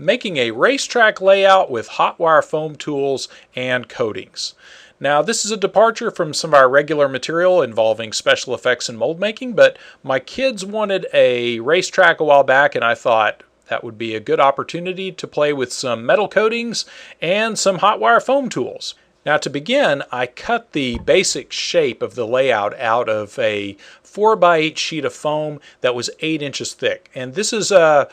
making a racetrack layout with Hotwire foam tools and coatings. Now this is a departure from some of our regular material involving special effects and mold making, but my kids wanted a racetrack a while back and I thought that would be a good opportunity to play with some metal coatings and some Hotwire foam tools. Now to begin, I cut the basic shape of the layout out of a 4x8 sheet of foam that was 8 inches thick. And this is a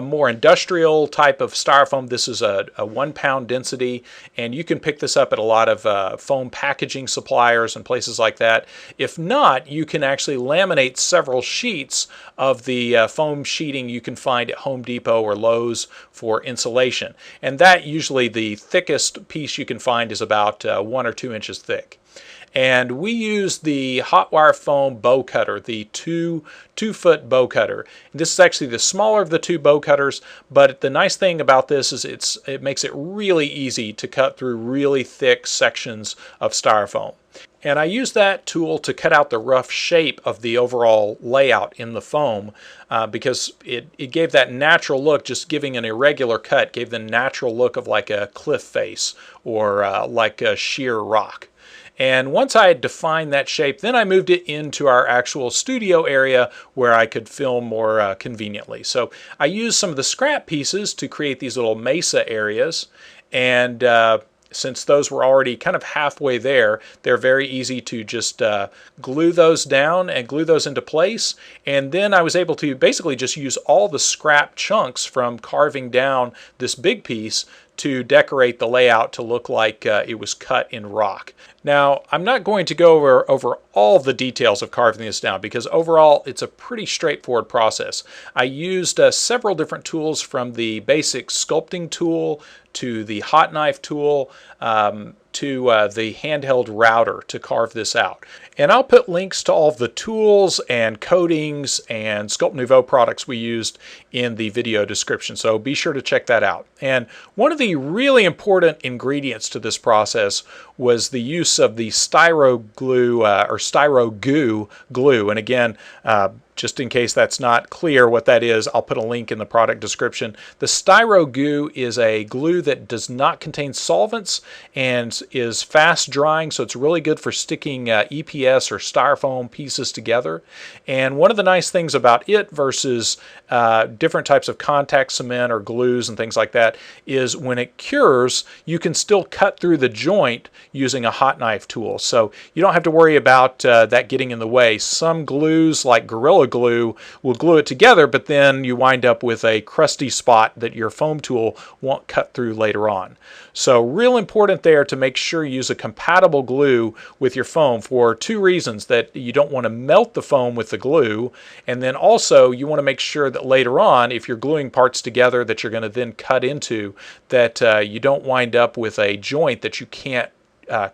more industrial type of styrofoam. This is a 1 pound density, and you can pick this up at a lot of foam packaging suppliers and places like that. If not, you can actually laminate several sheets of the foam sheeting you can find at Home Depot or Lowe's for insulation. And that usually the thickest piece you can find is about 1 or 2 inches thick. And we use the Hotwire foam bow cutter, the two-foot bow cutter. This is actually the smaller of the two bow cutters, but the nice thing about this is it makes it really easy to cut through really thick sections of styrofoam. And I use that tool to cut out the rough shape of the overall layout in the foam because it gave that natural look. Just giving an irregular cut gave the natural look of like a cliff face or like a sheer rock. And once I had defined that shape, then I moved it into our actual studio area where I could film more conveniently. So I used some of the scrap pieces to create these little mesa areas, and since those were already kind of halfway there, they're very easy to just glue those down and glue those into place. And then I was able to basically just use all the scrap chunks from carving down this big piece to decorate the layout to look like it was cut in rock. Now, I'm not going to go over all the details of carving this down because overall it's a pretty straightforward process. I used several different tools, from the basic sculpting tool to the hot knife tool to the handheld router to carve this out. And I'll put links to all of the tools and coatings and Sculpt Nouveau products we used in the video description, so be sure to check that out. And one of the really important ingredients to this process was the use of the Styro Goo glue. And again, just in case that's not clear what that is, I'll put a link in the product description. The Styro Goo is a glue that does not contain solvents and is fast drying, so it's really good for sticking EPS or styrofoam pieces together. And one of the nice things about it versus different types of contact cement or glues and things like that is when it cures, you can still cut through the joint using a hot knife tool. So you don't have to worry about that getting in the way. Some glues like Gorilla Glue will glue it together, but then you wind up with a crusty spot that your foam tool won't cut through later on. So real important there to make sure you use a compatible glue with your foam for two reasons: that you don't want to melt the foam with the glue, and then also you want to make sure that later on, if you're gluing parts together that you're going to then cut into, that you don't wind up with a joint that you can't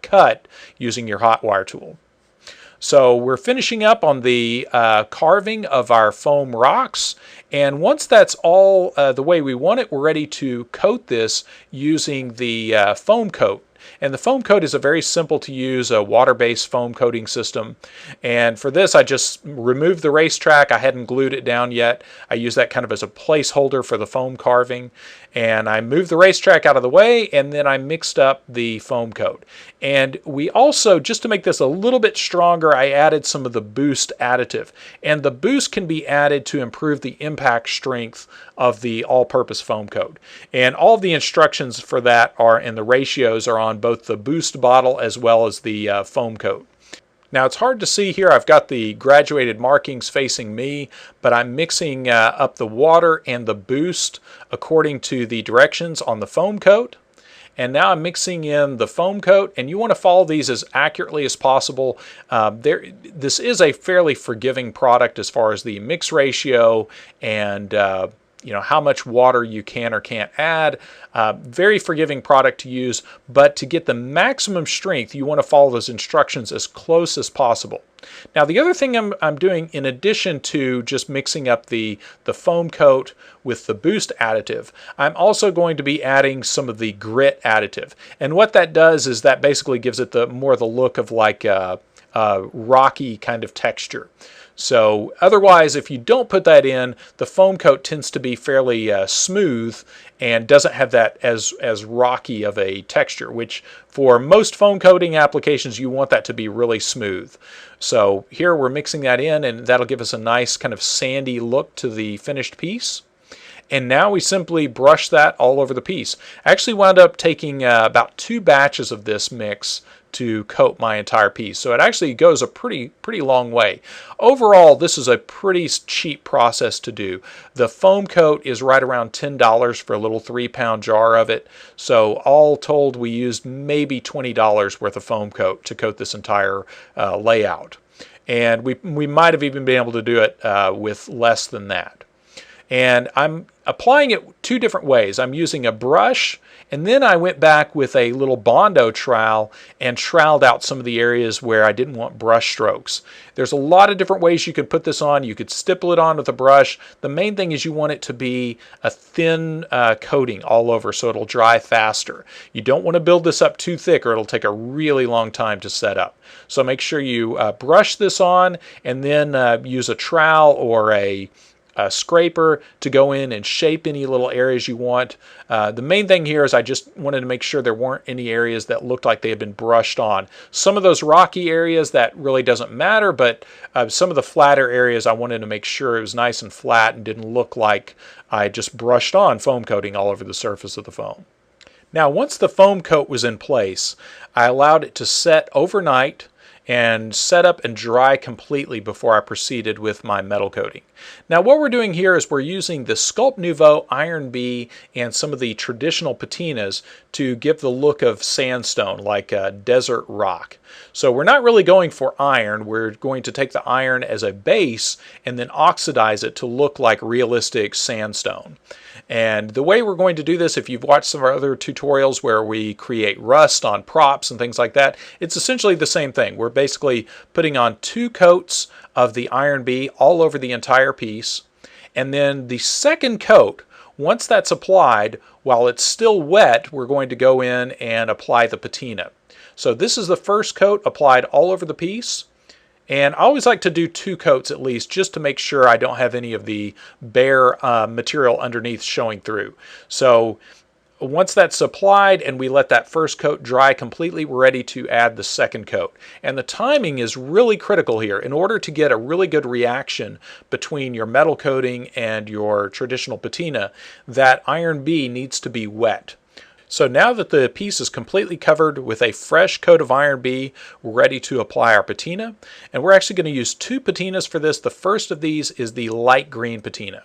cut using your Hotwire tool. So we're finishing up on the carving of our foam rocks, and once that's all the way we want it, we're ready to coat this using the foam coat. And the foam coat is a very simple to use, a water-based foam coating system. And for this, I just removed the racetrack. I hadn't glued it down yet. I use that kind of as a placeholder for the foam carving. And I moved the racetrack out of the way, and then I mixed up the foam coat. And we also, just to make this a little bit stronger, I added some of the boost additive. And the boost can be added to improve the impact strength of the all-purpose foam coat. And all of the instructions for that are, and the ratios are on both the boost bottle as well as the foam coat. Now it's hard to see here, I've got the graduated markings facing me, but I'm mixing up the water and the boost according to the directions on the foam coat. And now I'm mixing in the foam coat, and you want to follow these as accurately as possible. This is a fairly forgiving product as far as the mix ratio and how much water you can or can't add. Very forgiving product to use, but to get the maximum strength, you want to follow those instructions as close as possible. Now the other thing I'm doing, in addition to just mixing up the foam coat with the boost additive, I'm also going to be adding some of the grit additive. And what that does is that basically gives it more the look of like a rocky kind of texture. So otherwise, if you don't put that in, the foam coat tends to be fairly smooth and doesn't have that as rocky of a texture, which for most foam coating applications, you want that to be really smooth. So here we're mixing that in, and that'll give us a nice kind of sandy look to the finished piece. And now we simply brush that all over the piece. I actually wound up taking about 2 batches of this mix to coat my entire piece. So it actually goes a pretty long way. Overall, this is a pretty cheap process to do. The foam coat is right around $10 for a little 3-pound jar of it. So all told, we used maybe $20 worth of foam coat to coat this entire layout. And we might have even been able to do it with less than that. And I'm applying it 2 different ways. I'm using a brush, and then I went back with a little Bondo trowel and troweled out some of the areas where I didn't want brush strokes. There's a lot of different ways you could put this on. You could stipple it on with a brush. The main thing is you want it to be a thin coating all over so it'll dry faster. You don't want to build this up too thick or it'll take a really long time to set up. So make sure you brush this on and then use a trowel or a scraper to go in and shape any little areas you want. The main thing here is I just wanted to make sure there weren't any areas that looked like they had been brushed on. Some of those rocky areas, that really doesn't matter, but some of the flatter areas I wanted to make sure it was nice and flat and didn't look like I just brushed on foam coating all over the surface of the foam. Now, once the foam coat was in place, I allowed it to set overnight and set up and dry completely before I proceeded with my metal coating. Now what we're doing here is we're using the Sculpt Nouveau Iron B and some of the traditional patinas to give the look of sandstone, like a desert rock. So we're not really going for iron. We're going to take the iron as a base and then oxidize it to look like realistic sandstone. And the way we're going to do this, if you've watched some of our other tutorials where we create rust on props and things like that, it's essentially the same thing. We're basically putting on 2 coats of the Iron B all over the entire piece. And then the second coat, once that's applied, while it's still wet, we're going to go in and apply the patina. So this is the first coat applied all over the piece. And I always like to do 2 coats at least, just to make sure I don't have any of the bare material underneath showing through. So once that's applied and we let that first coat dry completely, we're ready to add the second coat. And the timing is really critical here. In order to get a really good reaction between your metal coating and your traditional patina, that Iron B needs to be wet. So now that the piece is completely covered with a fresh coat of Iron B, we're ready to apply our patina. And we're actually going to use 2 patinas for this. The first of these is the light green patina.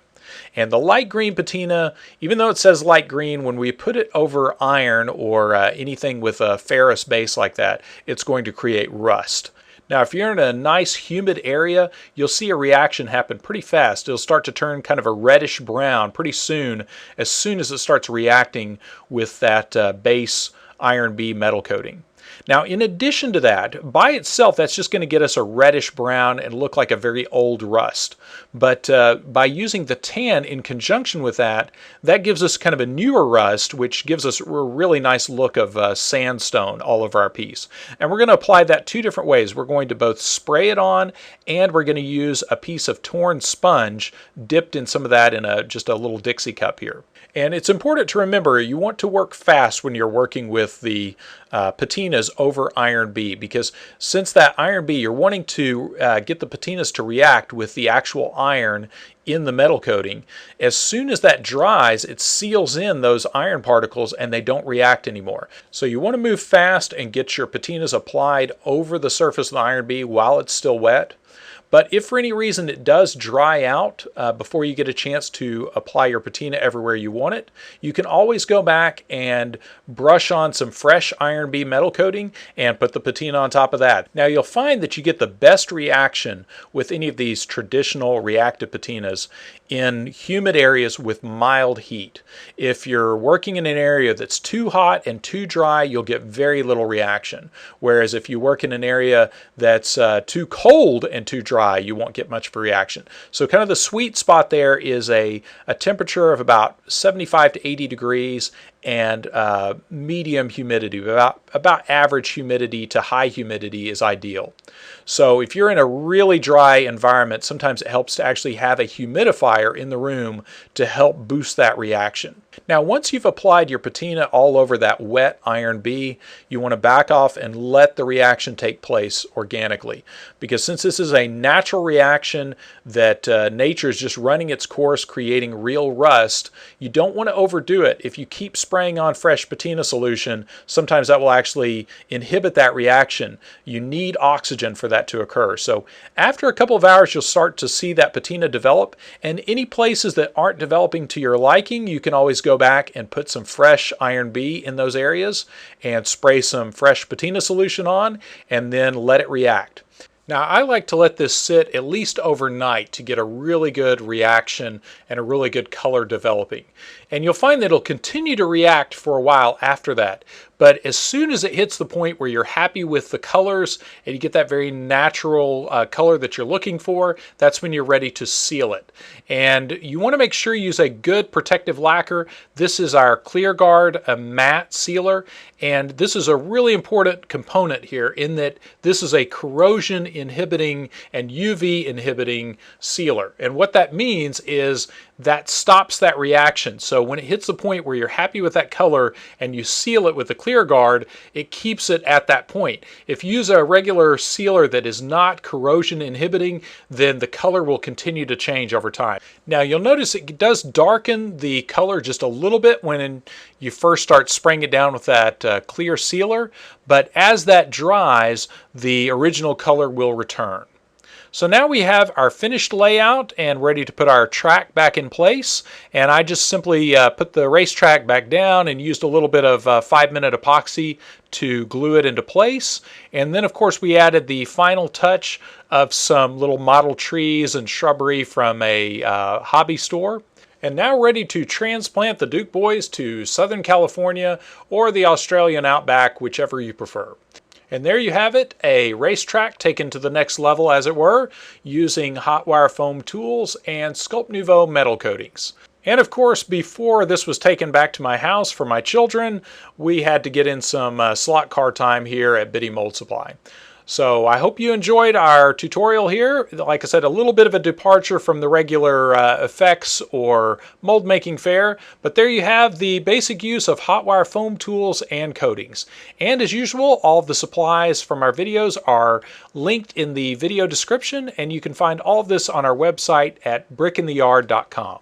And the light green patina, even though it says light green, when we put it over iron or anything with a ferrous base like that, it's going to create rust. Now, if you're in a nice humid area, you'll see a reaction happen pretty fast. It'll start to turn kind of a reddish brown pretty soon as it starts reacting with that base Iron B metal coating. Now, in addition to that, by itself, that's just going to get us a reddish brown and look like a very old rust. But by using the tan in conjunction with that, that gives us kind of a newer rust, which gives us a really nice look of sandstone all over our piece. And we're going to apply that 2 different ways. We're going to both spray it on, and we're going to use a piece of torn sponge dipped in some of that in just a little Dixie cup here. And it's important to remember you want to work fast when you're working with the patinas over Iron B, because since that Iron B, you're wanting to get the patinas to react with the actual iron in the metal coating. As soon as that dries, it seals in those iron particles and they don't react anymore. So you want to move fast and get your patinas applied over the surface of the Iron B while it's still wet. But if for any reason it does dry out before you get a chance to apply your patina everywhere you want it, you can always go back and brush on some fresh Iron B metal coating and put the patina on top of that. Now you'll find that you get the best reaction with any of these traditional reactive patinas in humid areas with mild heat. If you're working in an area that's too hot and too dry, you'll get very little reaction. Whereas if you work in an area that's too cold and too dry, dry, you won't get much of a reaction. So kind of the sweet spot there is a temperature of about 75 to 80 degrees and medium humidity. About average humidity to high humidity is ideal. So if you're in a really dry environment, sometimes it helps to actually have a humidifier in the room to help boost that reaction. Now, once you've applied your patina all over that wet iron B, you want to back off and let the reaction take place organically. Because since this is a natural reaction that nature is just running its course, creating real rust, you don't want to overdo it. If you keep spraying on fresh patina solution, sometimes that will actually inhibit that reaction. You need oxygen for that to occur. So after a couple of hours, you'll start to see that patina develop. And any places that aren't developing to your liking, you can always go back and put some fresh iron B in those areas and spray some fresh patina solution on and then let it react. Now, I like to let this sit at least overnight to get a really good reaction and a really good color developing. And you'll find that it'll continue to react for a while after that. But as soon as it hits the point where you're happy with the colors and you get that very natural color that you're looking for, that's when you're ready to seal it. And you want to make sure you use a good protective lacquer. This is our Clear Guard, a matte sealer. And this is a really important component here in that this is a corrosion inhibiting and UV inhibiting sealer. And what that means is that stops that reaction. So when it hits the point where you're happy with that color and you seal it with the Clear Guard, it keeps it at that point. If you use a regular sealer that is not corrosion inhibiting, then the color will continue to change over time. Now you'll notice it does darken the color just a little bit when you first start spraying it down with that clear sealer, but as that dries, the original color will return. So now we have our finished layout and ready to put our track back in place. And I just simply put the racetrack back down and used a little bit of 5-minute epoxy to glue it into place. And then of course we added the final touch of some little model trees and shrubbery from a hobby store. And now ready to transplant the Duke Boys to Southern California or the Australian outback, whichever you prefer. And there you have it, a racetrack taken to the next level, as it were, using Hotwire foam tools and Sculpt Nouveau metal coatings. And of course, before this was taken back to my house for my children, we had to get in some slot car time here at Biddy Mold Supply. So I hope you enjoyed our tutorial here. Like I said, a little bit of a departure from the regular effects or mold making fare, but there you have the basic use of Hotwire foam tools and coatings. And as usual, all of the supplies from our videos are linked in the video description, and you can find all of this on our website at brickintheyard.com.